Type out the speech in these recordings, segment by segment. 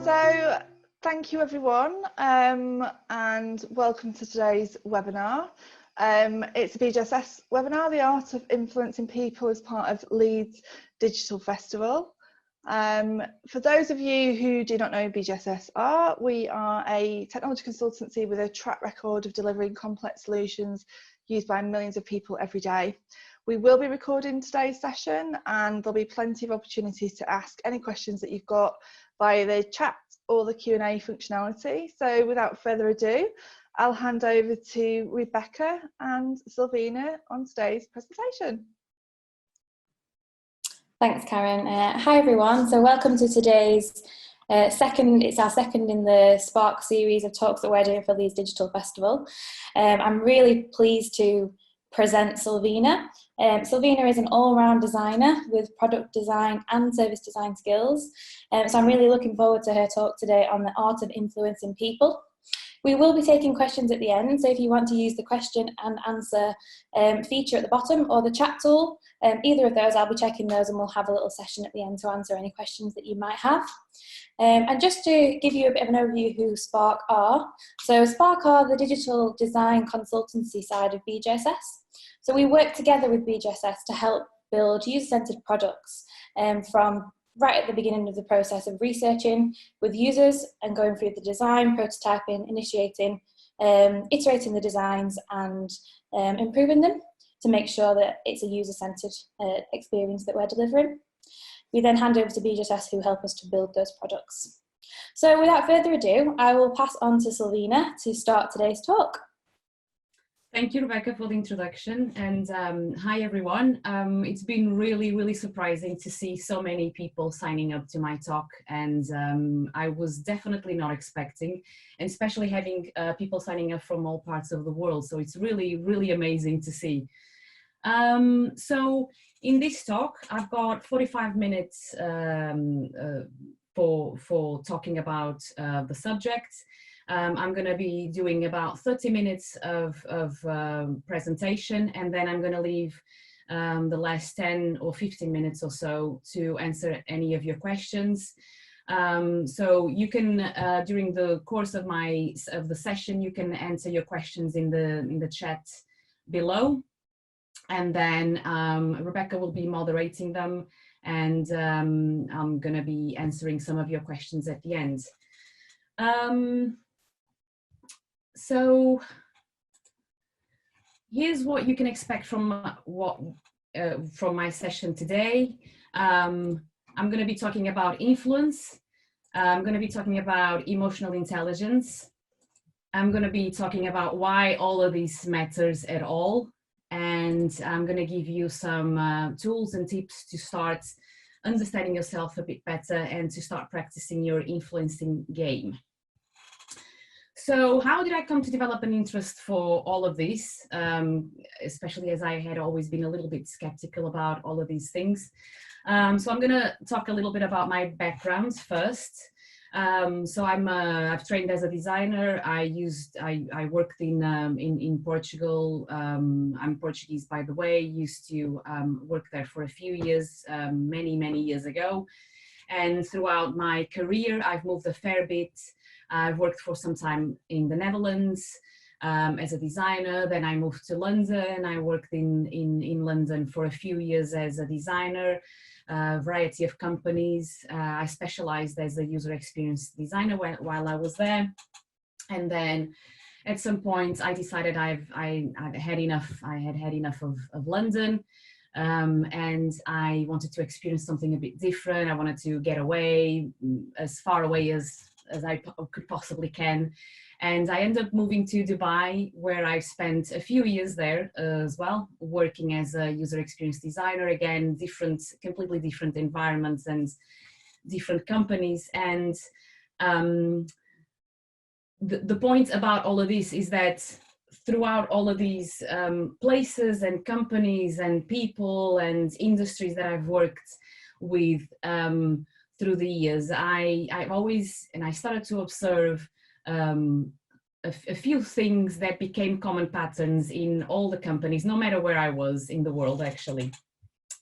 So thank you everyone and welcome to today's webinar. It's a BGSS webinar, The Art of Influencing People, as part of Leeds Digital Festival. For those of you who do not know who BGSS are, we are a technology consultancy with a track record of delivering complex solutions used by millions of people every day. We will be recording today's session and there'll be plenty of opportunities to ask any questions that you've got via the chat or the Q&A functionality. So without further ado, I'll hand over to Rebecca and Sylvina on today's presentation. Thanks, Karen. Hi everyone. So welcome to today's it's our second in the Spark series of talks that we're doing for Leeds Digital Festival. I'm really pleased to present Sylvina. Sylvina is an all-round designer with product design and service design skills. So I'm really looking forward to her talk today on the art of influencing people. We will be taking questions at the end, so if you want to use the question and answer feature at the bottom or the chat tool, either of those, I'll be checking those and we'll have a little session at the end to answer any questions that you might have. And just to give you a bit of an overview who Spark are. So Spark are the digital design consultancy side of BGSS. So we work together with BGSS to help build user-centered products from right at the beginning of the process of researching with users and going through the design, prototyping, initiating, iterating the designs and improving them to make sure that it's a user-centered experience that we're delivering. We then hand over to BGSS who help us to build those products. So without further ado, I will pass on to Sylvina to start today's talk. Thank you, Rebecca, for the introduction, and hi everyone. It's been really surprising to see so many people signing up to my talk, and I was definitely not expecting, and especially having people signing up from all parts of the world, so it's really amazing to see. So in this talk, I've got 45 minutes for talking about the subject. I'm going to be doing about 30 minutes of presentation, and then I'm going to leave the last 10 or 15 minutes or so to answer any of your questions. So you can, during the course of the session, you can answer your questions in the chat below, and then Rebecca will be moderating them, and I'm going to be answering some of your questions at the end. So here's what you can expect from from my session today. I'm going to be talking about influence. I'm going to be talking about emotional intelligence. I'm going to be talking about why all of this matters at all. And I'm going to give you some tools and tips to start understanding yourself a bit better and to start practicing your influencing game. So how did I come to develop an interest for all of this, especially as I had always been a little bit skeptical about all of these things? So I'm going to talk a little bit about my background first. So I've trained as a designer. I worked in Portugal. I'm Portuguese, by the way. Used to work there for a few years, many years ago. And throughout my career, I've moved a fair bit. I've worked for some time in the Netherlands as a designer. Then I moved to London. I worked in London for a few years as a designer, a variety of companies. I specialized as a user experience designer while I was there. And then at some point I decided I'd had enough. I had had enough of London. And I wanted to experience something a bit different. I wanted to get away, as far away as I could possibly can. And I ended up moving to Dubai, where I spent a few years there as well, working as a user experience designer. Again, completely different environments and different companies. And the point about all of this is that throughout all of these places and companies and people and industries that I've worked with through the years, I've always, and I started to observe a few things that became common patterns in all the companies, no matter where I was in the world, actually.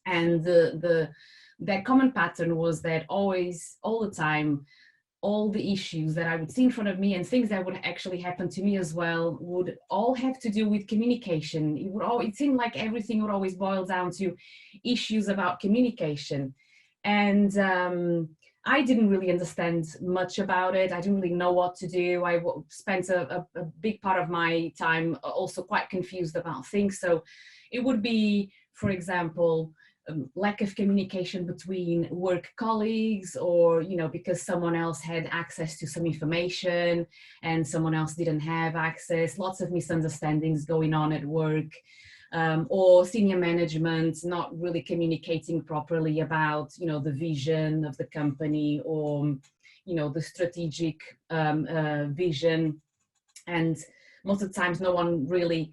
And that common pattern was that always, all the time, all the issues that I would see in front of me and things that would actually happen to me as well would all have to do with communication. It seemed like everything would always boil down to issues about communication. And I didn't really understand much about it. I didn't really know what to do. I spent a big part of my time also quite confused about things. So it would be, for example, lack of communication between work colleagues, or, you know, because someone else had access to some information and someone else didn't have access, lots of misunderstandings going on at work, or senior management not really communicating properly about, you know, the vision of the company, or, you know, the strategic vision. And most of the times no one really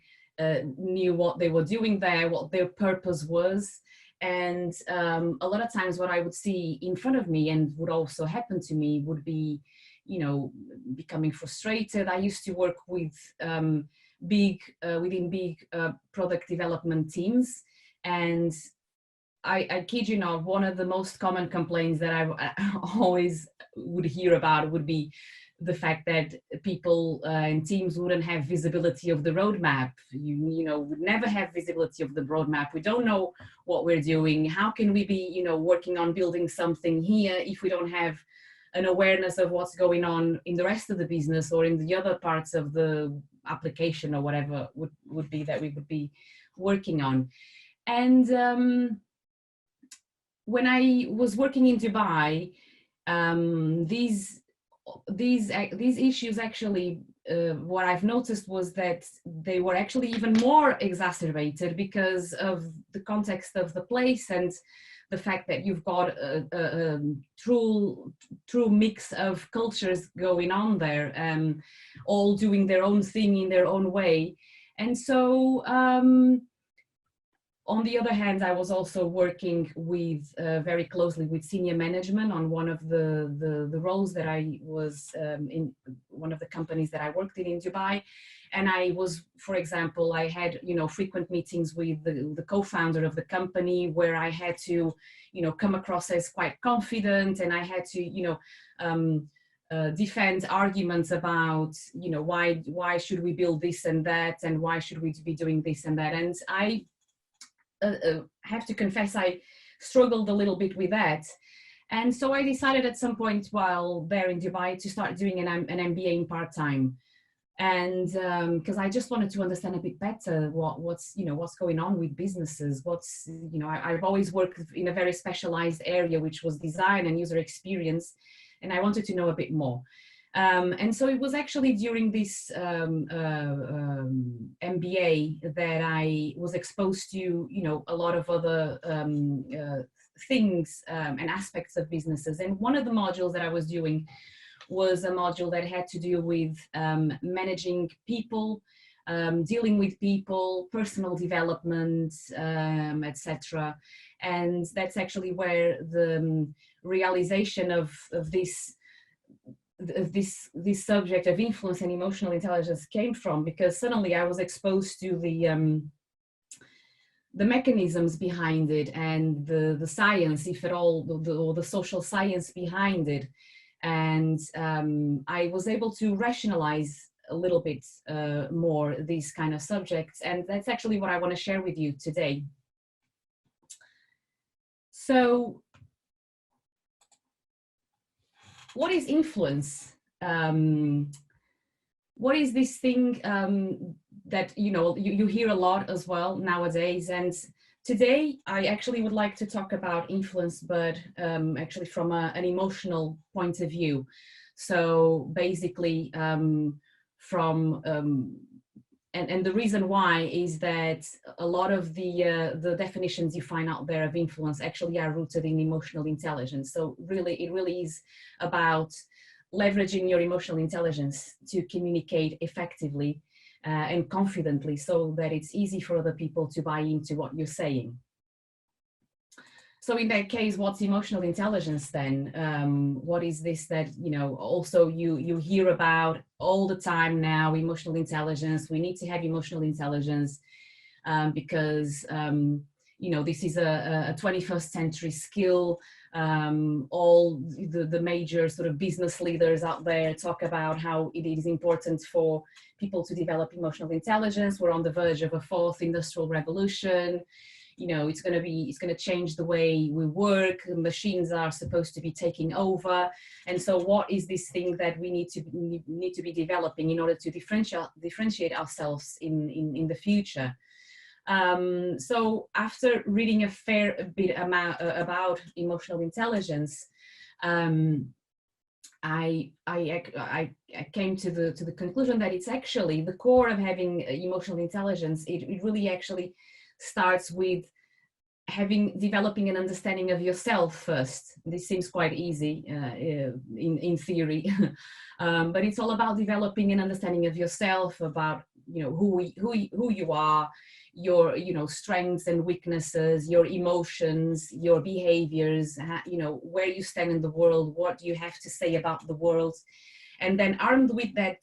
knew what they were doing there, what their purpose was. And a lot of times what I would see in front of me and would also happen to me would be, you know, becoming frustrated. I used to work with within big product development teams, and I kid you not, one of the most common complaints that I always would hear about would be the fact that people and teams wouldn't have visibility of the roadmap. You know, would never have visibility of the roadmap. We don't know what we're doing. How can we be, you know, working on building something here if we don't have an awareness of what's going on in the rest of the business or in the other parts of the application or whatever would be that we would be working on. And when I was working in Dubai, these issues actually, what I've noticed was that they were actually even more exacerbated because of the context of the place and the fact that you've got a true mix of cultures going on there, all doing their own thing in their own way. And so on the other hand, I was also working with very closely with senior management on one of the roles that I was in one of the companies that I worked in Dubai. And I was, for example, I had, you know, frequent meetings with the co-founder of the company where I had to, you know, come across as quite confident, and I had to, you know, defend arguments about, you know, why should we build this and that, and why should we be doing this and that. And I have to confess, I struggled a little bit with that. And so I decided at some point while there in Dubai to start doing an MBA in part-time. And because I just wanted to understand a bit better what's going on with businesses. I've always worked in a very specialized area, which was design and user experience, and I wanted to know a bit more. And so it was actually during this MBA that I was exposed to, you know, a lot of other things and aspects of businesses. And one of the modules that I was doing was a module that had to do with managing people, dealing with people, personal development, etc. And that's actually where the realization of this subject of influence and emotional intelligence came from, because suddenly I was exposed to the mechanisms behind it and the science, if at all, or the social science behind it. And I was able to rationalize a little bit more these kind of subjects, and that's actually what I want to share with you today. So what is influence? What is this thing that, you know, you hear a lot as well nowadays? And today I actually would like to talk about influence, but actually from an emotional point of view. So basically and the reason why is that a lot of the definitions you find out there of influence actually are rooted in emotional intelligence. So it really is about leveraging your emotional intelligence to communicate effectively and confidently, so that it's easy for other people to buy into what you're saying. So in that case, what's emotional intelligence then? What is this that, you know, also you hear about all the time now? Emotional intelligence. We need to have emotional intelligence because you know, this is a 21st century skill. All the major sort of business leaders out there talk about how it is important for people to develop emotional intelligence. We're on the verge of a fourth industrial revolution. You know, it's going to change the way we work. Machines are supposed to be taking over. And so what is this thing that we need to be developing in order to differentiate ourselves in the future? So after reading a fair bit about emotional intelligence, I came to the conclusion that it's actually the core of having emotional intelligence. It really actually starts with developing an understanding of yourself first. This seems quite easy in theory, but it's all about developing an understanding of yourself, about, you know, who you are, your, you know, strengths and weaknesses, your emotions, your behaviors, you know, where you stand in the world, what you have to say about the world. And then armed with that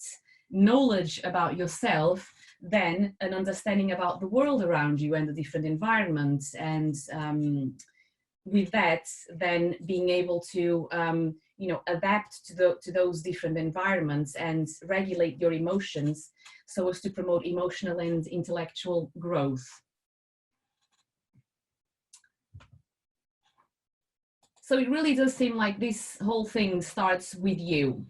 knowledge about yourself, then an understanding about the world around you and the different environments. And with that, then being able to, you know, adapt to those different environments and regulate your emotions so as to promote emotional and intellectual growth. So it really does seem like this whole thing starts with you.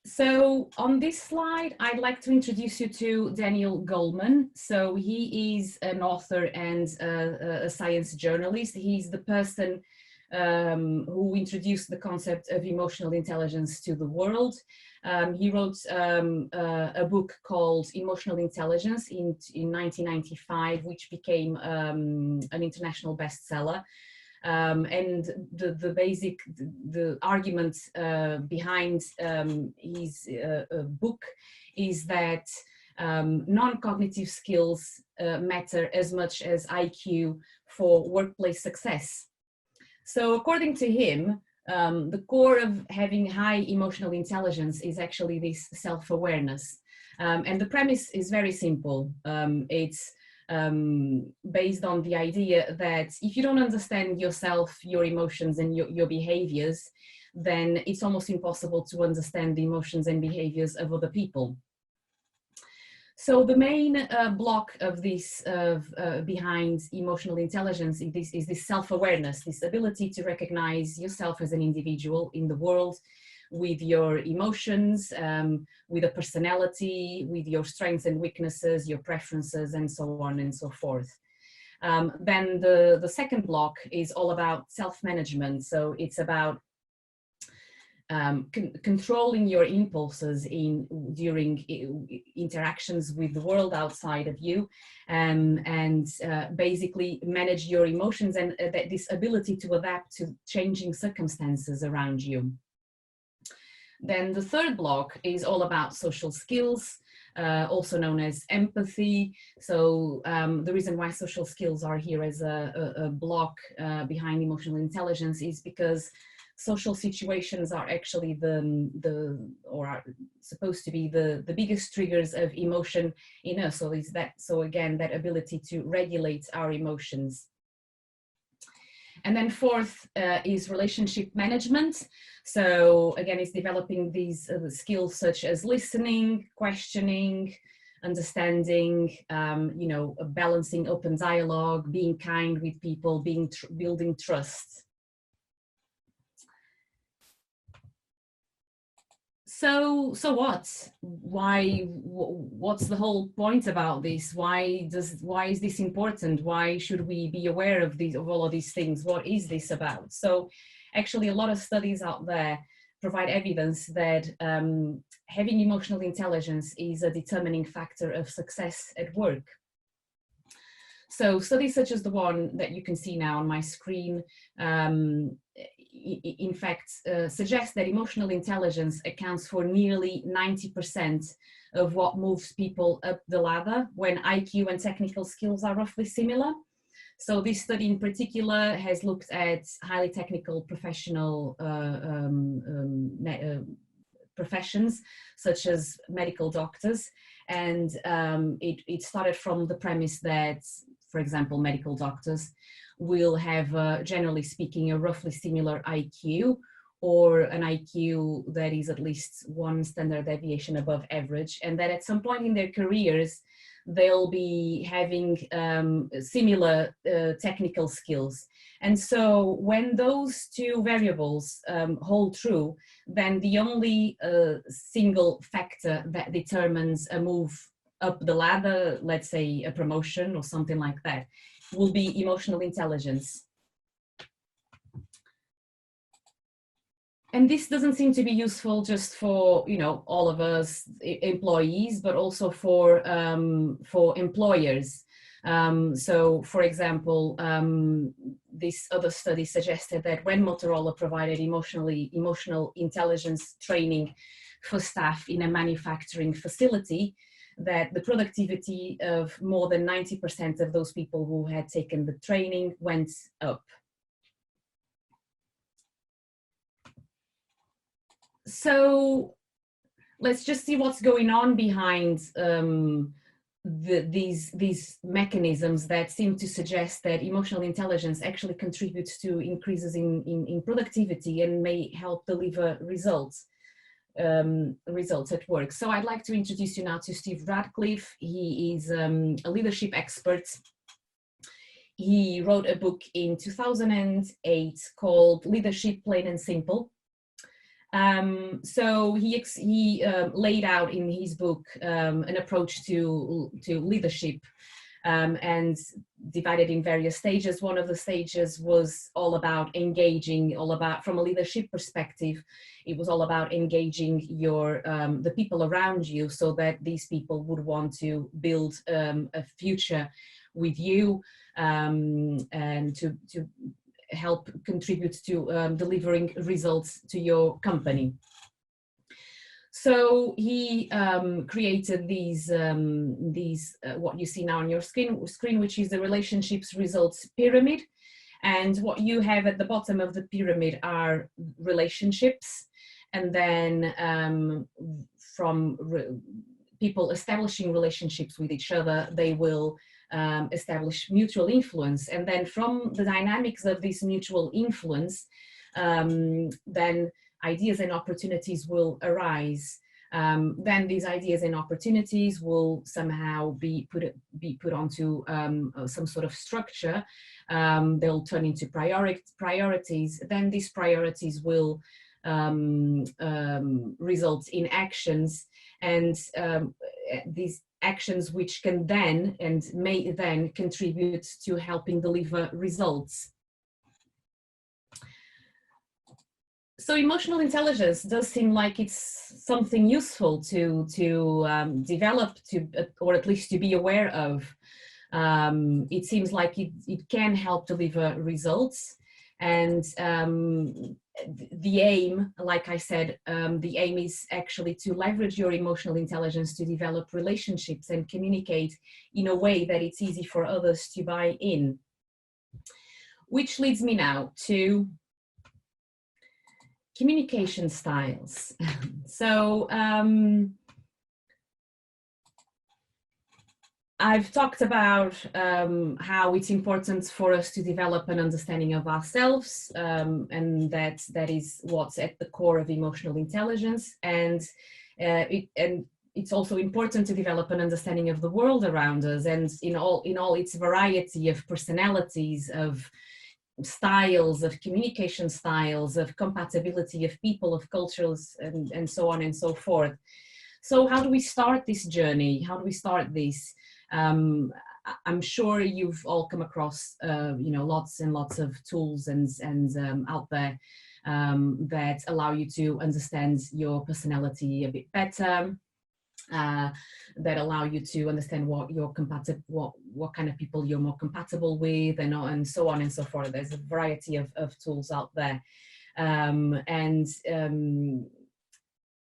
So on this slide, I'd like to introduce you to Daniel Goleman. So he is an author and a science journalist. He's the person who introduced the concept of emotional intelligence to the world. He wrote a book called Emotional Intelligence in 1995, which became an international bestseller. And the argument behind his book is that non-cognitive skills matter as much as IQ for workplace success. So according to him, the core of having high emotional intelligence is actually this self-awareness. And the premise is very simple. It's based on the idea that if you don't understand yourself, your emotions and your behaviors, then it's almost impossible to understand the emotions and behaviors of other people. So the main block of this, behind emotional intelligence is this self-awareness, this ability to recognize yourself as an individual in the world, with your emotions, with a personality, with your strengths and weaknesses, your preferences, and so on and so forth. Then the second block is all about self-management. So it's about controlling your impulses during interactions with the world outside of you, and basically manage your emotions and this ability to adapt to changing circumstances around you. Then the third block is all about social skills, also known as empathy. So the reason why social skills are here as a block behind emotional intelligence is because social situations are actually or are supposed to be the biggest triggers of emotion in us. So again, that ability to regulate our emotions. And then fourth is relationship management. So again, it's developing these skills such as listening, questioning, understanding, you know, balancing open dialogue, being kind with people, building trust. So what? What's the whole point about this? Why is this important? Why should we be aware of all of these things? What is this about? So actually a lot of studies out there provide evidence that having emotional intelligence is a determining factor of success at work. So studies such as the one that you can see now on my screen, in fact, suggest that emotional intelligence accounts for nearly 90% of what moves people up the ladder when IQ and technical skills are roughly similar. So this study in particular has looked at highly technical professional professions, such as medical doctors. And it started from the premise that for example, medical doctors, will have, generally speaking, a roughly similar IQ, or an IQ that is at least one standard deviation above average, and that at some point in their careers, they'll be having similar technical skills. And so when those two variables hold true, then the only single factor that determines a move up the ladder, let's say a promotion or something like that, will be emotional intelligence. And this doesn't seem to be useful just for, you know, all of us employees, but also for employers. So, for example, this other study suggested that when Motorola provided emotional intelligence training for staff in a manufacturing facility, that the productivity of more than 90% of those people who had taken the training went up. So let's just see what's going on behind these mechanisms that seem to suggest that emotional intelligence actually contributes to increases in productivity and may help deliver results at work. So I'd like to introduce you now to Steve Radcliffe. He is a leadership expert. He wrote a book in 2008 called Leadership Plain and Simple. So he laid out in his book an approach to leadership and divided in various stages. One of the stages was all about engaging, from a leadership perspective, it was all about engaging the people around you so that these people would want to build a future with you and to help contribute to delivering results to your company. So he created these what you see now on your screen, which is the relationships results pyramid. And what you have at the bottom of the pyramid are relationships, and then from people establishing relationships with each other, they will establish mutual influence. And then from the dynamics of this mutual influence, then ideas and opportunities will arise. Then these ideas and opportunities will somehow be put onto some sort of structure. They'll turn into priorities. Then these priorities will result in actions, and these actions which can then and may then contribute to helping deliver results. So emotional intelligence does seem like it's something useful to develop, or at least to be aware of. It seems like it can help deliver results. And the aim, like I said, the aim is actually to leverage your emotional intelligence to develop relationships and communicate in a way that it's easy for others to buy in. Which leads me now to communication styles. So I've talked about how it's important for us to develop an understanding of ourselves, and that is what's at the core of emotional intelligence. And it's also important to develop an understanding of the world around us, and in all its variety of personalities, of styles, of communication styles, of compatibility of people, of cultures, and so on and so forth. So how do we start this journey? How do we start this? I'm sure you've all come across, lots and lots of tools and out there that allow you to understand your personality a bit better, that allow you to understand what kind of people you're more compatible with, and so on and so forth. There's a variety of tools out there,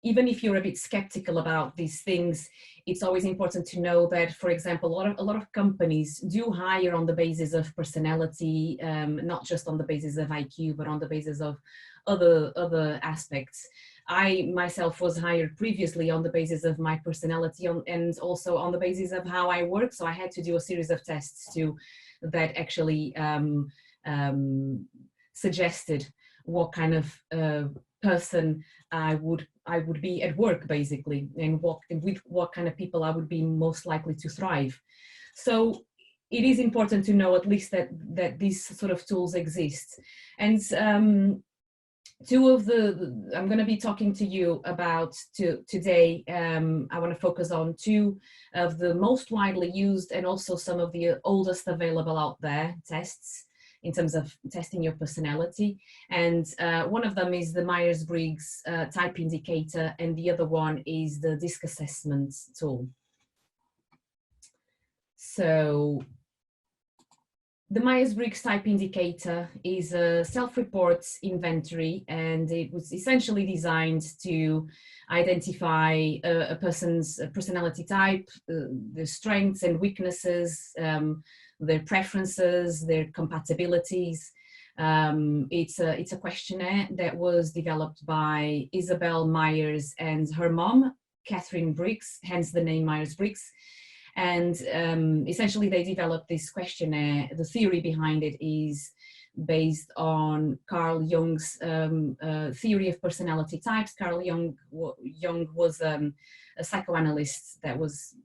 even if you're a bit skeptical about these things, it's always important to know that, for example, a lot of companies do hire on the basis of personality, not just on the basis of IQ, but on the basis of other aspects. I myself was hired previously on the basis of my personality and also on the basis of how I work. So I had to do a series of tests that actually suggested what kind of person I would be at work, basically, and with what kind of people I would be most likely to thrive. So it is important to know at least that these sort of tools exist. And I'm going to be talking to you about today. I want to focus on two of the most widely used and also some of the oldest available out there tests in terms of testing your personality. And one of them is the Myers-Briggs type indicator, and the other one is the DISC assessment tool. So the Myers-Briggs type indicator is a self-report inventory, and it was essentially designed to identify a person's personality type, their strengths and weaknesses, their preferences, their compatibilities. It's a questionnaire that was developed by Isabel Myers and her mom, Catherine Briggs, hence the name Myers-Briggs. And essentially they developed this questionnaire. The theory behind it is based on Carl Jung's theory of personality types. Carl Jung was a psychoanalyst that was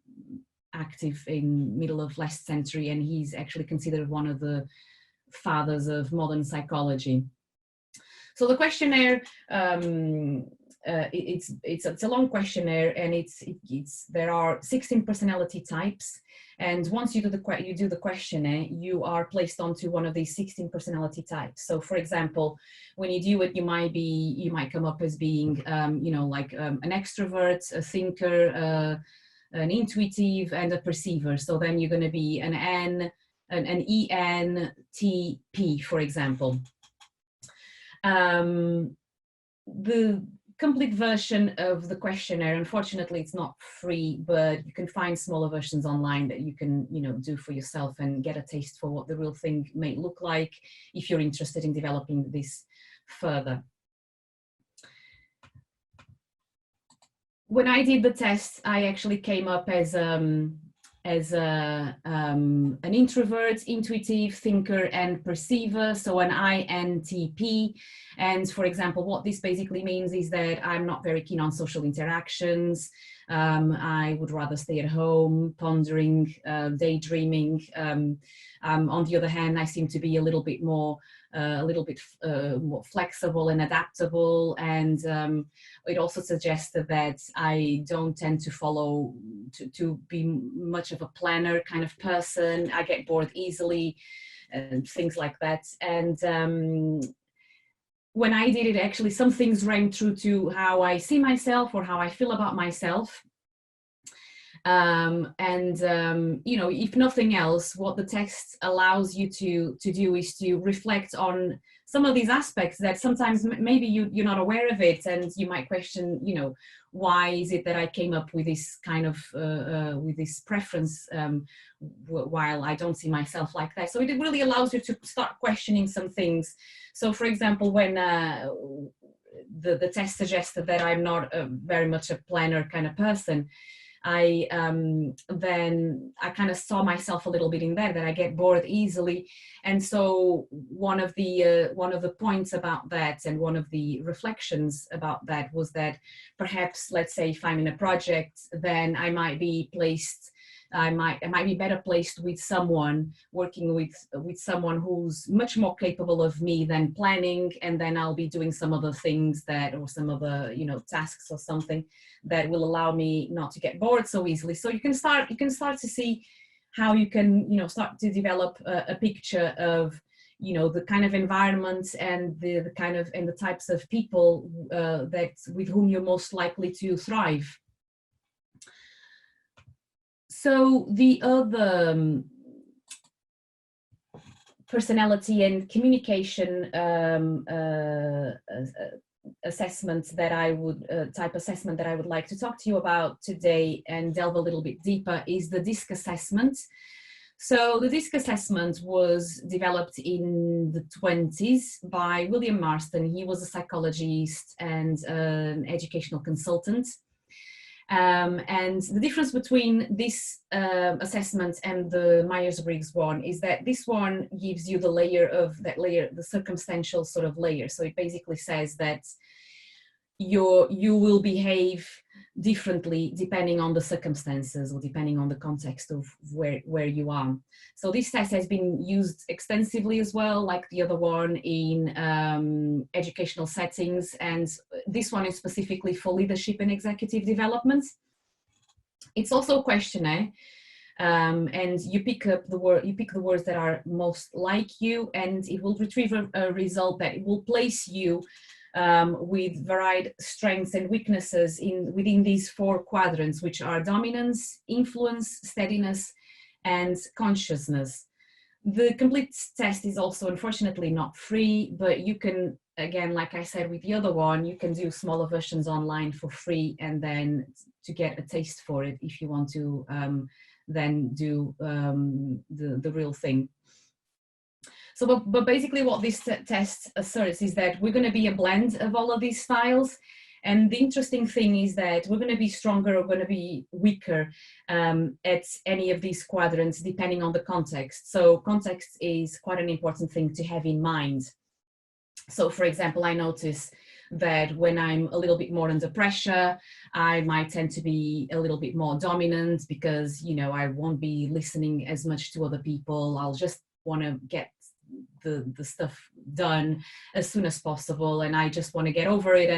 active in middle of last century, and he's actually considered one of the fathers of modern psychology. So the questionnaire, it's a long questionnaire, and there are 16 personality types, and once you do the questionnaire, you are placed onto one of these 16 personality types. So for example, when you do it, you might come up as being an extrovert, a thinker, an intuitive, and a perceiver. So then you're going to be an ENTP, for example. The complete version of the questionnaire, unfortunately, it's not free, but you can find smaller versions online that you can, do for yourself and get a taste for what the real thing may look like if you're interested in developing this further. When I did the test, I actually came up as an introvert, intuitive, thinker, and perceiver, so an INTP. And for example, what this basically means is that I'm not very keen on social interactions. I would rather stay at home, pondering, daydreaming. On the other hand, I seem to be a little bit more flexible and adaptable, and it also suggested that I don't tend to be much of a planner kind of person. I get bored easily and things like that. And when I did it, actually some things rang true to how I see myself or how I feel about myself. If nothing else, what the text allows you to do is to reflect on some of these aspects that sometimes maybe you're not aware of it, and you might question, why is it that I came up with this kind of with this preference while I don't see myself like that. So it really allows you to start questioning some things. So for example, when the test suggested that I'm not very much a planner kind of person, then I kind of saw myself a little bit in that I get bored easily. And so one of the points about that, and one of the reflections about that, was that perhaps, let's say if I'm in a project, then I might be better placed with someone, working with someone who's much more capable of me than planning, and then I'll be doing some other things or some other tasks or something that will allow me not to get bored so easily. So you can start to see how you can start to develop a picture of the kind of environment and the kind of and the types of people with whom you're most likely to thrive. So the other personality and communication assessment that I would like to talk to you about today and delve a little bit deeper is the DISC assessment. So the DISC assessment was developed in the 20s by William Marston. He was a psychologist and an educational consultant. And the difference between this assessment and the Myers-Briggs one is that this one gives you the layer of that layer, the circumstantial sort of layer. So it basically says that you will behave differently depending on the circumstances or depending on the context of where you are. So this test has been used extensively as well, like the other one, in educational settings, and this one is specifically for leadership and executive development. It's also a questionnaire, and you pick the words that are most like you, and it will retrieve a result that it will place you with varied strengths and weaknesses within these 4 quadrants, which are dominance, influence, steadiness, and consciousness. The complete test is also unfortunately not free, but you can, again, like I said with the other one, you can do smaller versions online for free, and then to get a taste for it if you want to then do the real thing. So, but basically what this test asserts is that we're going to be a blend of all of these styles. And the interesting thing is that we're going to be stronger or going to be weaker at any of these quadrants, depending on the context. So context is quite an important thing to have in mind. So for example, I notice that when I'm a little bit more under pressure, I might tend to be a little bit more dominant because, you know, I won't be listening as much to other people. I'll just want to get the stuff done as soon as possible, and I just want to get over it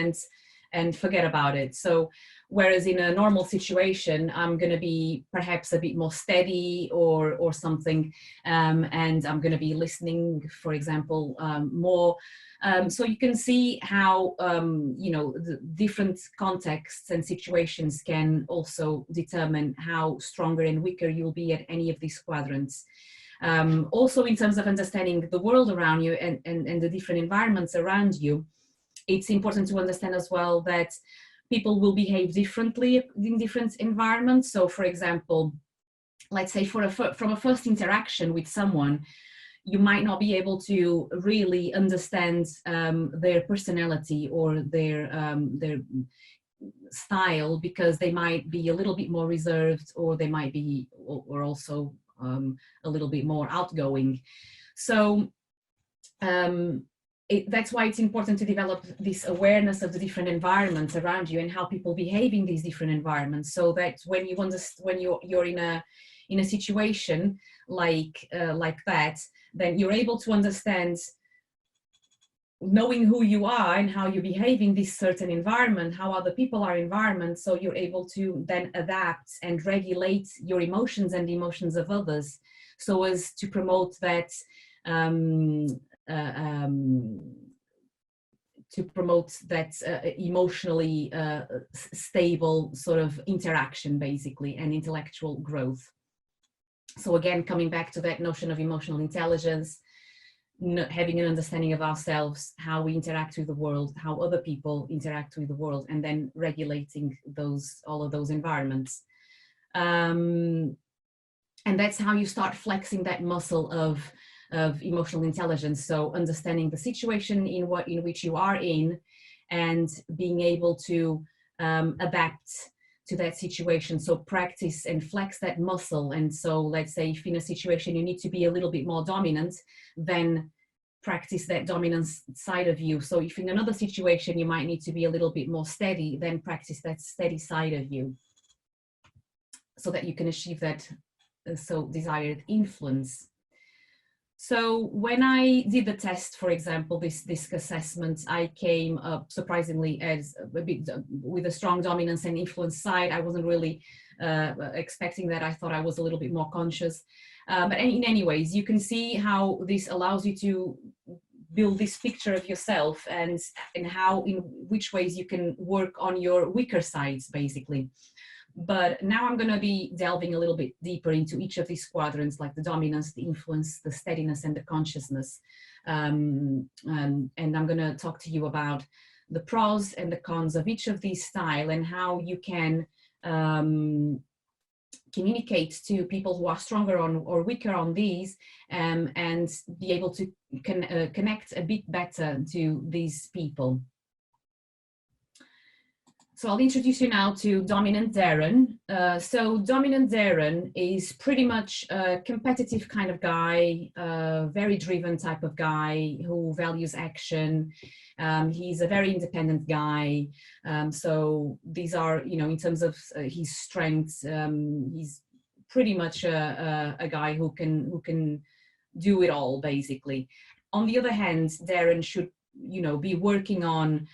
and forget about it. So whereas in a normal situation, I'm going to be perhaps a bit more steady or something, and I'm going to be listening, for example, more. So you can see how you know, the different contexts and situations can also determine how stronger and weaker you'll be at any of these quadrants. Also, in terms of understanding the world around you and the different environments around you, it's important to understand as well that people will behave differently in different environments. So, for example, let's say from a first interaction with someone, you might not be able to really understand their personality or their style, because they might be a little bit more reserved, or they might be, or also a little bit more outgoing. So that's why it's important to develop this awareness of the different environments around you and how people behave in these different environments, so that when you're in a situation like that, then you're able to understand, knowing who you are and how you behave in this certain environment, how other people are environment, so you're able to then adapt and regulate your emotions and the emotions of others, so as to promote that emotionally stable sort of interaction, basically, and intellectual growth. So again, coming back to that notion of emotional intelligence, having an understanding of ourselves, how we interact with the world, how other people interact with the world, and then regulating all of those environments. And that's how you start flexing that muscle of emotional intelligence. So understanding the situation in which you are in, and being able to adapt to that situation. So practice and flex that muscle. And so let's say if in a situation you need to be a little bit more dominant, then practice that dominance side of you. So if in another situation you might need to be a little bit more steady, then practice that steady side of you, so that you can achieve that so desired influence. So when I did the test, for example, this DISC assessment, I came up surprisingly as a bit with a strong dominance and influence side. I wasn't really expecting that. I thought I was a little bit more conscious. But in any ways, you can see how this allows you to build this picture of yourself, and how, in which ways you can work on your weaker sides, basically. But now I'm going to be delving a little bit deeper into each of these quadrants, like the dominance, the influence, the steadiness, and the consciousness. And I'm going to talk to you about the pros and the cons of each of these styles, and how you can communicate to people who are stronger on or weaker on these, and be able to connect a bit better to these people. So I'll introduce you now to Dominant Darren. So Dominant Darren is pretty much a competitive kind of guy, very driven type of guy who values action. He's a very independent guy. So these are, you know, in terms of his strengths, he's pretty much a guy who can do it all, basically. On the other hand, Darren should, you know, be working on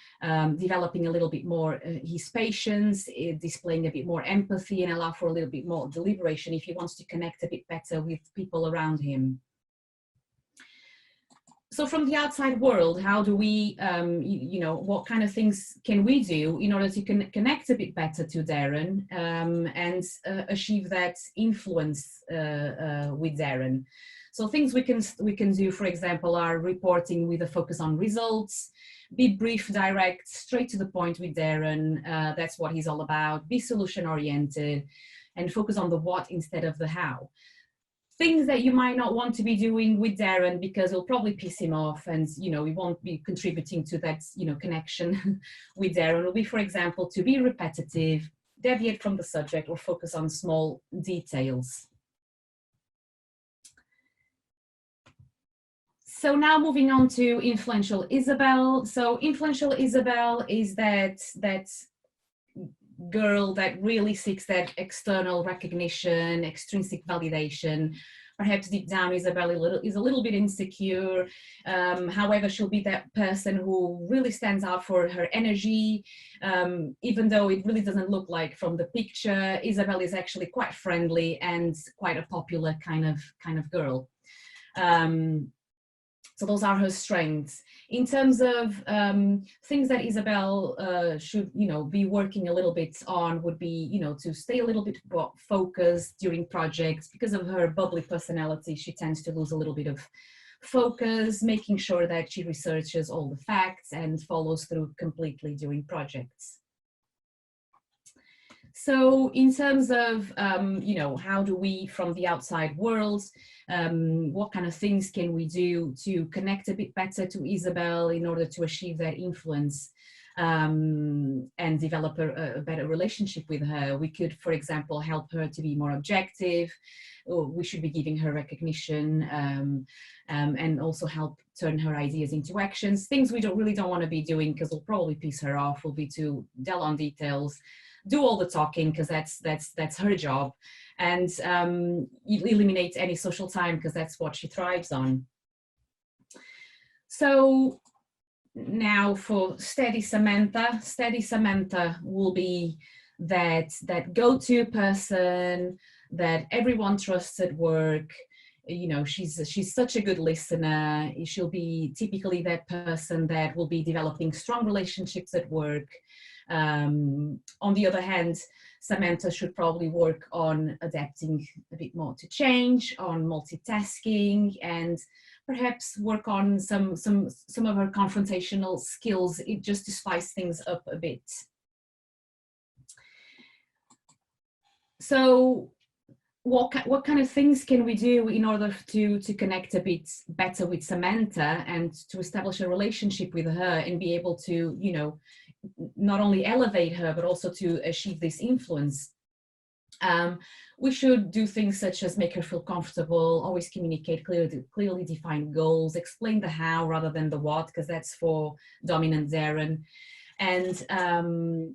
developing a little bit more his patience, displaying a bit more empathy, and allow for a little bit more deliberation if he wants to connect a bit better with people around him. So from the outside world, how do we, you know, what kind of things can we do in order to connect a bit better to Darren and achieve that influence with Darren? So things we can do, for example, are reporting with a focus on results, be brief, direct, straight to the point with Darren. That's what he's all about. Be solution oriented and focus on the what instead of the how. Things that you might not want to be doing with Darren because it'll probably piss him off, and you know, he won't be contributing to that, you know, connection with Darren will be, for example, to be repetitive, deviate from the subject, or focus on small details. So now moving on to Influential Isabel. So Influential Isabel is that girl that really seeks that external recognition, extrinsic validation. Perhaps deep down Isabel is a little bit insecure. However, she'll be that person who really stands out for her energy. Even though it really doesn't look like from the picture, Isabel is actually quite friendly and quite a popular kind of girl. So those are her strengths. In terms of things that Isabel should, you know, be working a little bit on would be, you know, to stay a little bit focused during projects. Because of her bubbly personality, she tends to lose a little bit of focus, making sure that she researches all the facts and follows through completely during projects. So in terms of, you know, how do we, from the outside world, what kind of things can we do to connect a bit better to Isabel in order to achieve that influence and develop a better relationship with her? We could, for example, help her to be more objective. Or we should be giving her recognition and also help turn her ideas into actions. Things we really don't want to be doing because it'll probably piss her off will be to delve on details, do all the talking because that's her job, and eliminate any social time because that's what she thrives on. So now for Steady Samantha. Steady Samantha will be that go-to person that everyone trusts at work. You know, she's such a good listener. She'll be typically that person that will be developing strong relationships at work. On the other hand, Samantha should probably work on adapting a bit more to change, on multitasking, and perhaps work on some of her confrontational skills, just to spice things up a bit. So what kind of things can we do in order to connect a bit better with Samantha and to establish a relationship with her and be able to, you know, not only elevate her, but also to achieve this influence? We should do things such as make her feel comfortable, always communicate clearly define goals, explain the how rather than the what, because that's for Dominant Darren. And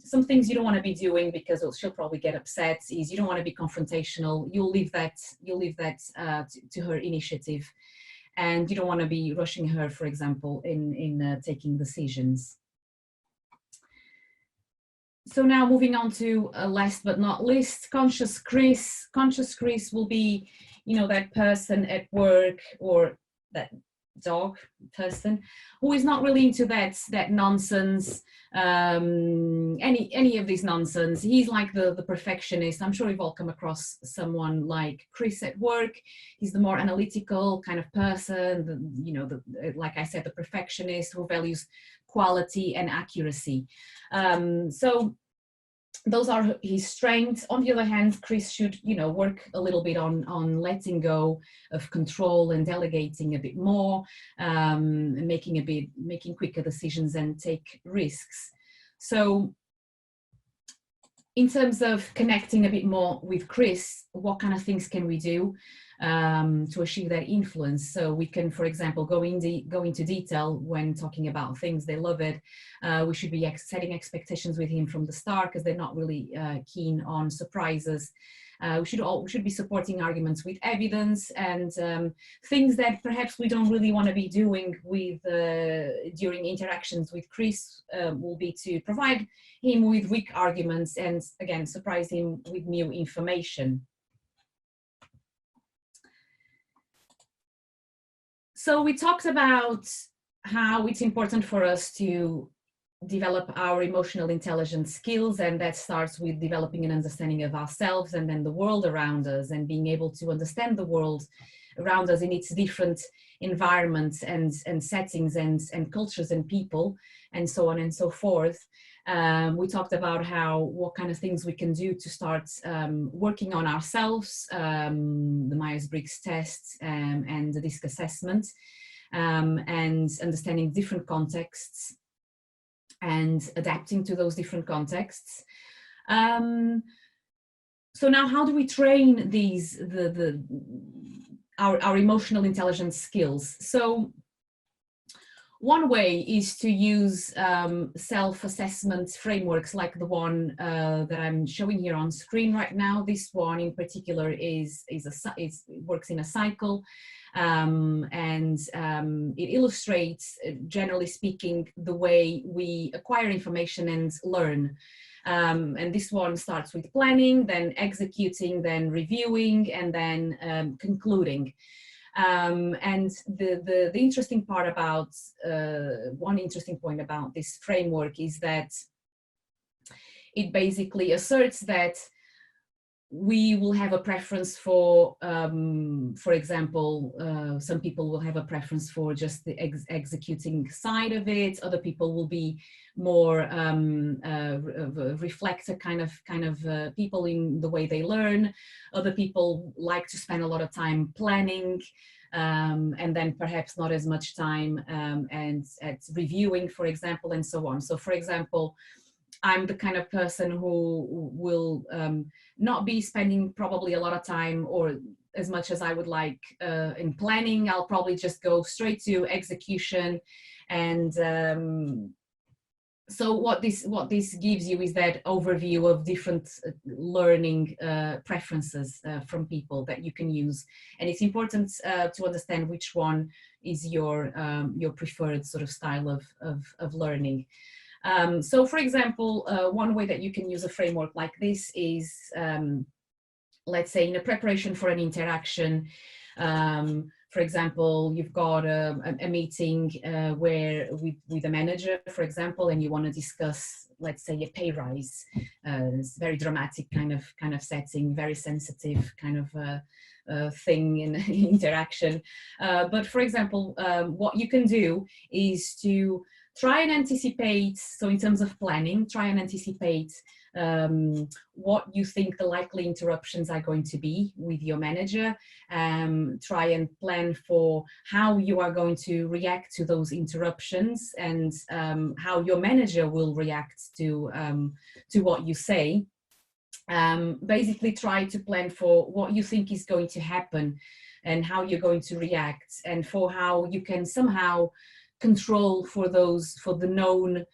some things you don't want to be doing because she'll probably get upset is you don't want to be confrontational. You'll leave that to her initiative, and you don't want to be rushing her, for example, in taking decisions. So now moving on to last but not least, Conscious Chris. Conscious Chris will be, you know, that person at work or that dog person who is not really into that nonsense, any of this nonsense. He's like the perfectionist. I'm sure you've all come across someone like Chris at work. He's the more analytical kind of person, you know, like I said, the perfectionist who values quality and accuracy. So those are his strengths. On the other hand, Chris should, work a little bit on letting go of control and delegating a bit more, making quicker decisions and take risks. So in terms of connecting a bit more with Chris, what kind of things can we do to achieve that influence? So we can, for example, go into detail when talking about things. They love it. We should be setting expectations with him from the start, because they're not really keen on surprises. We should be supporting arguments with evidence, and things that perhaps we don't really want to be doing with during interactions with Chris will be to provide him with weak arguments and, again, surprise him with new information. So we talked about how it's important for us to develop our emotional intelligence skills, and that starts with developing an understanding of ourselves and then the world around us, and being able to understand the world around us in its different environments and settings and cultures and people, and so on and so forth. We talked about what kind of things we can do to start working on ourselves, the Myers-Briggs test and the DISC assessment, and understanding different contexts and adapting to those different contexts. So now, how do we train these our emotional intelligence skills? So one way is to use self-assessment frameworks like the one that I'm showing here on screen right now. This one in particular works in a cycle, and it illustrates, generally speaking, the way we acquire information and learn. And this one starts with planning, then executing, then reviewing, and then concluding. And the interesting part about, one interesting point about this framework is that it basically asserts that we will have a preference for example, some people will have a preference for just the executing side of it. Other people will be more reflector kind of people in the way they learn. Other people like to spend a lot of time planning, and then perhaps not as much time and at reviewing, for example, and so on. So, for example, I'm the kind of person who will not be spending probably a lot of time or as much as I would like in planning. I'll probably just go straight to execution. And so what this gives you is that overview of different learning preferences from people that you can use. And it's important to understand which one is your preferred sort of style of learning. So, for example, one way that you can use a framework like this is, let's say, in a preparation for an interaction. For example, you've got a meeting where with a manager, for example, and you want to discuss, let's say, a pay rise. It's a very dramatic kind of setting, very sensitive kind of thing in interaction. But for example, what you can do is to try and anticipate, so in terms of planning, try and anticipate what you think the likely interruptions are going to be with your manager. Try and plan for how you are going to react to those interruptions, and how your manager will react to what you say. Basically try to plan for what you think is going to happen and how you're going to react, and for how you can somehow control for the known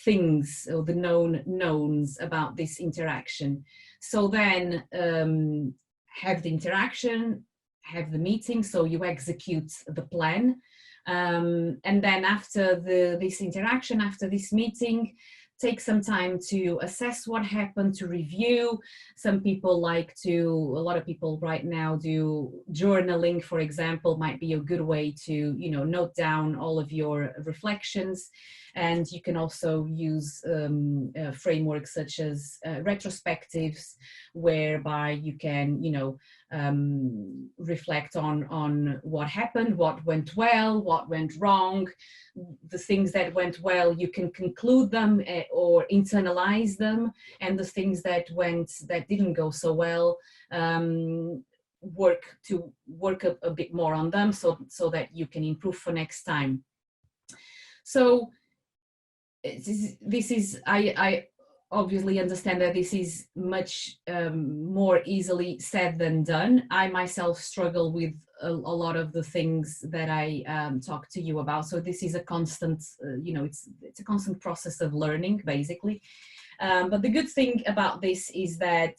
things or the known knowns about this interaction. So then have the interaction, have the meeting, so you execute the plan, and then after this interaction, after this meeting, take some time to assess what happened, to review. Some people a lot of people right now do journaling, for example, might be a good way to, note down all of your reflections. And you can also use frameworks such as retrospectives, whereby you can, reflect on what happened, what went well, what went wrong. The things that went well, you can conclude them or internalize them, and the things that didn't go so well, work a bit more on them, so that you can improve for next time. So this is I obviously understand that this is much more easily said than done. I myself struggle with a lot of the things that I talk to you about. So this is a constant, it's a constant process of learning, basically. But the good thing about this is that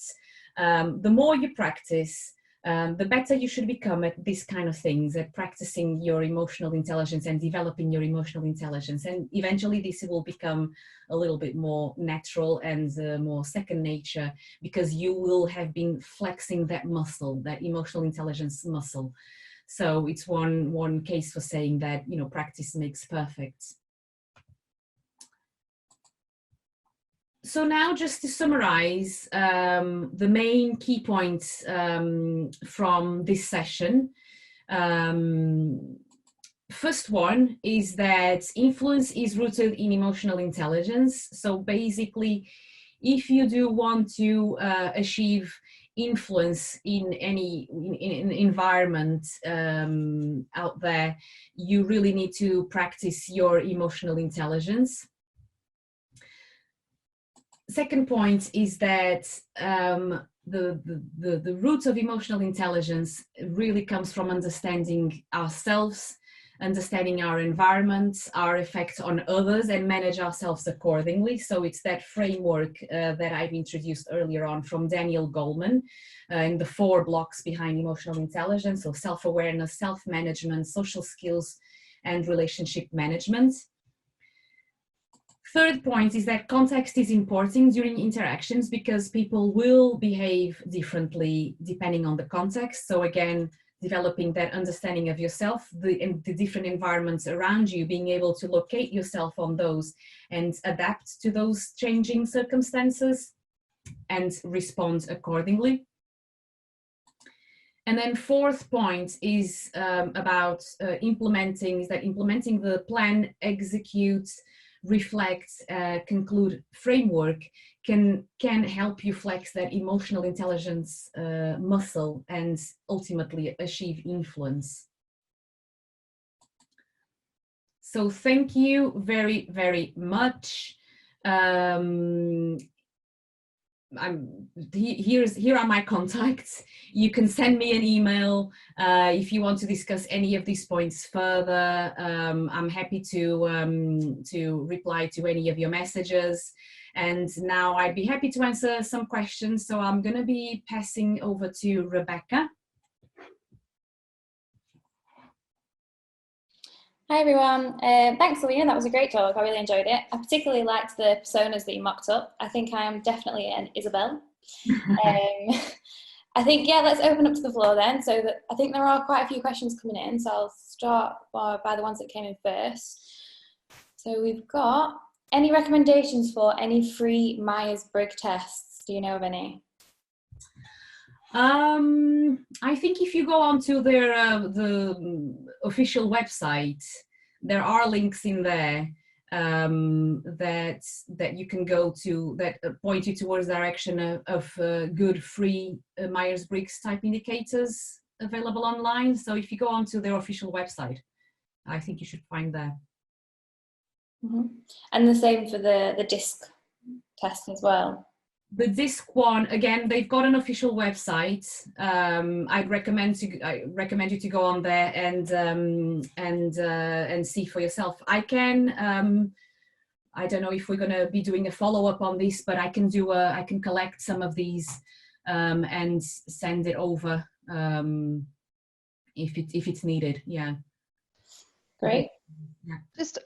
the more you practice, the better you should become at these kind of things, at practicing your emotional intelligence and developing your emotional intelligence. And eventually this will become a little bit more natural and more second nature, because you will have been flexing that muscle, that emotional intelligence muscle. So it's one case for saying that, practice makes perfect. So now, just to summarize the main key points from this session. First one is that influence is rooted in emotional intelligence. So basically, if you do want to achieve influence in any environment out there, you really need to practice your emotional intelligence. Second point is that the root of emotional intelligence really comes from understanding ourselves, understanding our environment, our effect on others, and manage ourselves accordingly. So it's that framework that I've introduced earlier on from Daniel Goleman in the 4 blocks behind emotional intelligence. So self-awareness, self-management, social skills, and relationship management. Third point is that context is important during interactions, because people will behave differently depending on the context. So again, developing that understanding of yourself, the different environments around you, being able to locate yourself on those and adapt to those changing circumstances and respond accordingly. And then fourth point is about implementing the plan, execute, reflect, conclude framework can help you flex that emotional intelligence muscle and ultimately achieve influence. So thank you very, very much. Here are my contacts. You can send me an email if you want to discuss any of these points further. I'm happy to reply to any of your messages. And now I'd be happy to answer some questions. So I'm going to be passing over to Rebecca. Hi everyone, thanks Alina, that was a great talk, I really enjoyed it. I particularly liked the personas that you mocked up. I think I am definitely an Isabel. I think, yeah, let's open up to the floor then. So I think there are quite a few questions coming in, so I'll start by the ones that came in first. So we've got, any recommendations for any free Myers-Briggs tests? Do you know of any? I think if you go onto their the official website, there are links in there that you can go to that point you towards the direction of good free Myers-Briggs type indicators available online. So if you go onto their official website, I think you should find there. Mm-hmm. And the same for the DISC test as well? The DISC one, again, they've got an official website. I'd recommend you to go on there and see for yourself. I can, I don't know if we're going to be doing a follow-up on this, but I can collect some of these and send it over if it's needed. Yeah. Great. Yeah.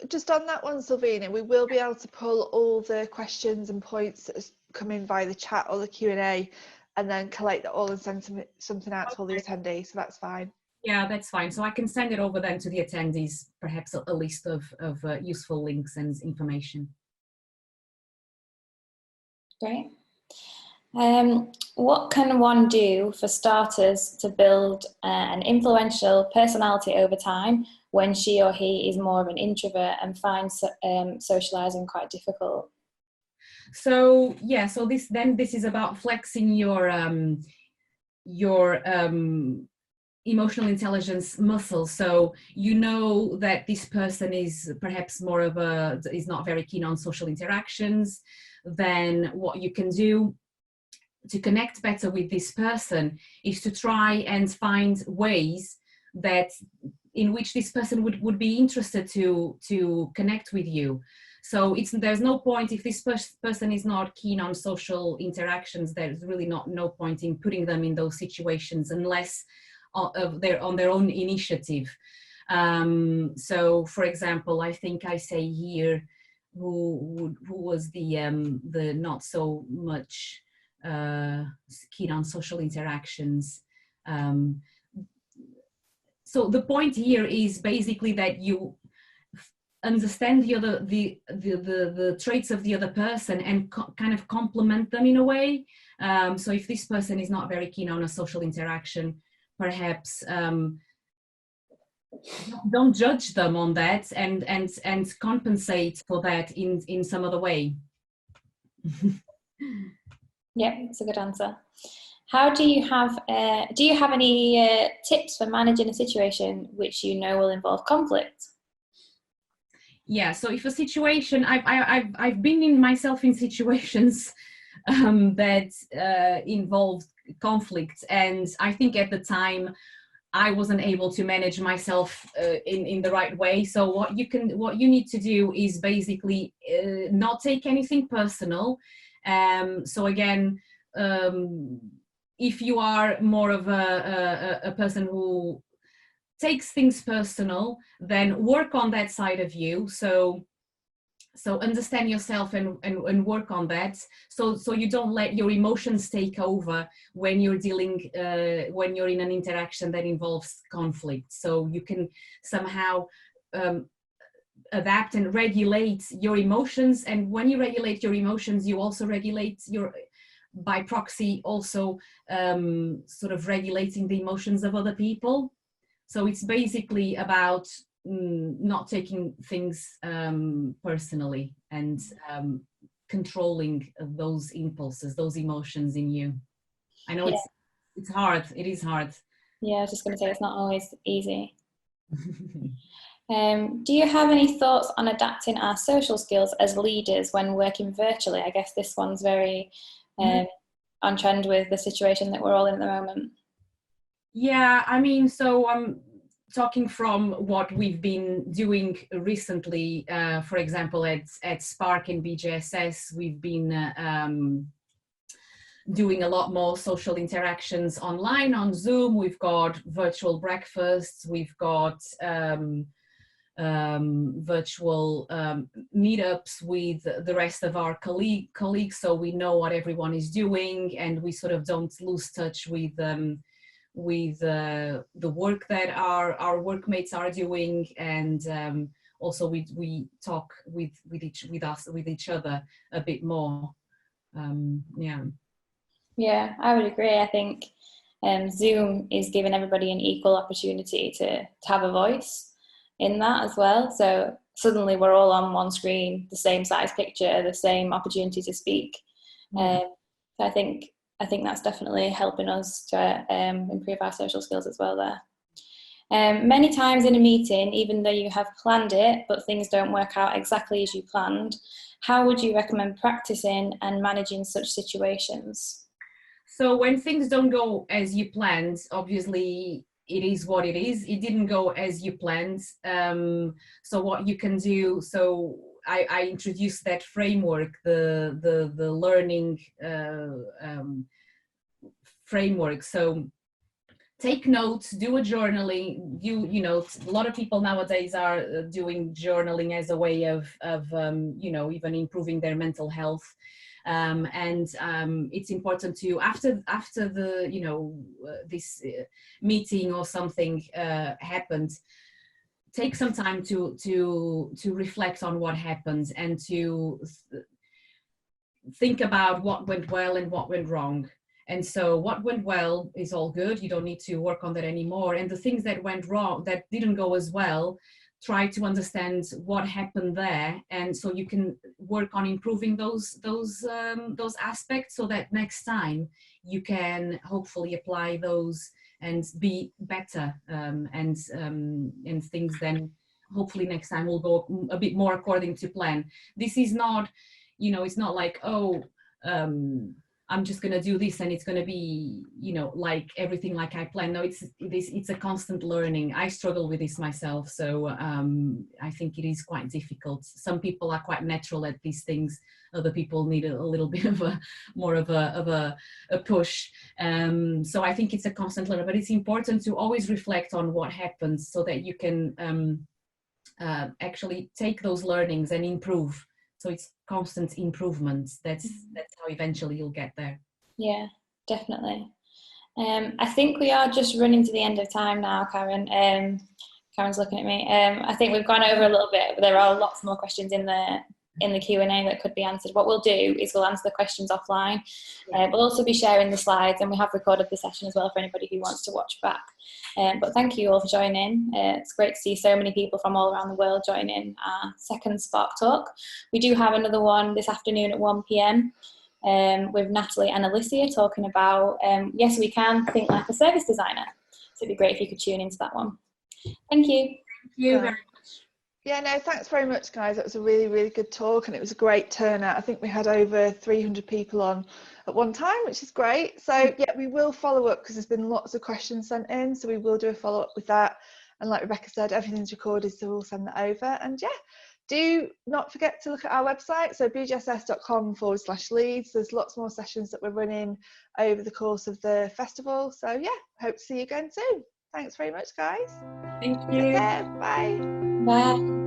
Just on that one, Sylvina, we will be able to pull all the questions and points that come in via the chat or the Q&A, and then collate that all and send something out to all the attendees, so that's fine. Yeah, that's fine. So I can send it over then to the attendees, perhaps a list of useful links and information. Great. What can one do for starters to build an influential personality over time when she or he is more of an introvert and finds socializing quite difficult? So yeah, so this is about flexing your emotional intelligence muscle. So you know that this person is perhaps is not very keen on social interactions. Then what you can do to connect better with this person is to try and find ways that in which this person would be interested to connect with you. So there's no point if this person is not keen on social interactions, there's really no point in putting them in those situations unless on their own initiative. So for example, I think I say here who was the not so much keen on social interactions. So the point here is basically that you understand the traits of the other person and kind of complement them in a way. So if this person is not very keen on a social interaction, perhaps don't judge them on that and compensate for that in some other way. Yeah, that's a good answer. How do you have any tips for managing a situation which you know will involve conflict? Yeah, so if a situation, I've been in myself in situations that involved conflict, and I think at the time I wasn't able to manage myself in the right way. So what you need to do is basically not take anything personal. So again, if you are more of a person who takes things personal, then work on that side of you. So understand yourself and work on that. So you don't let your emotions take over when you're dealing, when you're in an interaction that involves conflict. So you can somehow adapt and regulate your emotions. And when you regulate your emotions, you also regulate by proxy, also sort of regulating the emotions of other people. So it's basically about not taking things personally and controlling those impulses, those emotions in you. I know it's hard. It is hard. Yeah, I was just going to say it's not always easy. Do you have any thoughts on adapting our social skills as leaders when working virtually? I guess this one's very on trend with the situation that we're all in at the moment. Yeah, I mean, so I'm talking from what we've been doing recently. For example, at Spark and BJSS, we've been doing a lot more social interactions online on Zoom. We've got virtual breakfasts. We've got virtual meetups with the rest of our colleagues, so we know what everyone is doing, and we sort of don't lose touch with the work that our workmates are doing, and also we talk with each other a bit more. Yeah, I would agree. I think Zoom is giving everybody an equal opportunity to have a voice in that as well. So suddenly we're all on one screen, the same size picture, the same opportunity to speak. So I think that's definitely helping us to improve our social skills as well there. Many times in a meeting, even though you have planned it, but things don't work out exactly as you planned, how would you recommend practicing and managing such situations? So when things don't go as you planned, obviously it is what it is. It didn't go as you planned. So what you can do, so I introduced that framework, the learning framework. So take notes, do a journaling. You know, a lot of people nowadays are doing journaling as a way of you know, even improving their mental health. It's important to after the, you know, this meeting or something happened, take some time to reflect on what happened and to think about what went well and what went wrong. And so what went well is all good. You don't need to work on that anymore. And the things that went wrong, that didn't go as well, try to understand what happened there. And so you can work on improving those aspects, so that next time you can hopefully apply those and be better, and things then hopefully next time will go a bit more according to plan. This is not, you know, it's not like, oh, I'm just going to do this and it's going to be, you know, like everything like I planned. No, it's a constant learning. I struggle with this myself. So I think it is quite difficult. Some people are quite natural at these things. Other people need a little bit of more of a push. So I think it's a constant learning, but it's important to always reflect on what happens so that you can actually take those learnings and improve. So it's constant improvements. That's how eventually you'll get there. Yeah, definitely. I think we are just running to the end of time now, Karen. Karen's looking at me. I think we've gone over a little bit, but there are lots more questions in the Q&A that could be answered. What we'll do is we'll answer the questions offline. We'll also be sharing the slides, and we have recorded the session as well for anybody who wants to watch back. But thank you all for joining. It's great to see so many people from all around the world joining our second Spark Talk. We do have another one this afternoon at 1 p.m. With Natalie and Alicia talking about Yes We Can, Think Like a Service Designer. So it'd be great if you could tune into that one. Thank you. Thank you very much. Yeah, no, thanks very much, guys. It was a really, really good talk, and it was a great turnout. I think we had over 300 people on at one time, which is great. So yeah, we will follow up because there's been lots of questions sent in, so we will do a follow-up with that. And like Rebecca said, everything's recorded, so we'll send that over. And yeah, do not forget to look at our website, so bgss.com/Leeds. There's lots more sessions that we're running over the course of the festival. So yeah, hope to see you again soon. Thanks very much, guys. Thank you. Take care. Bye. Bye.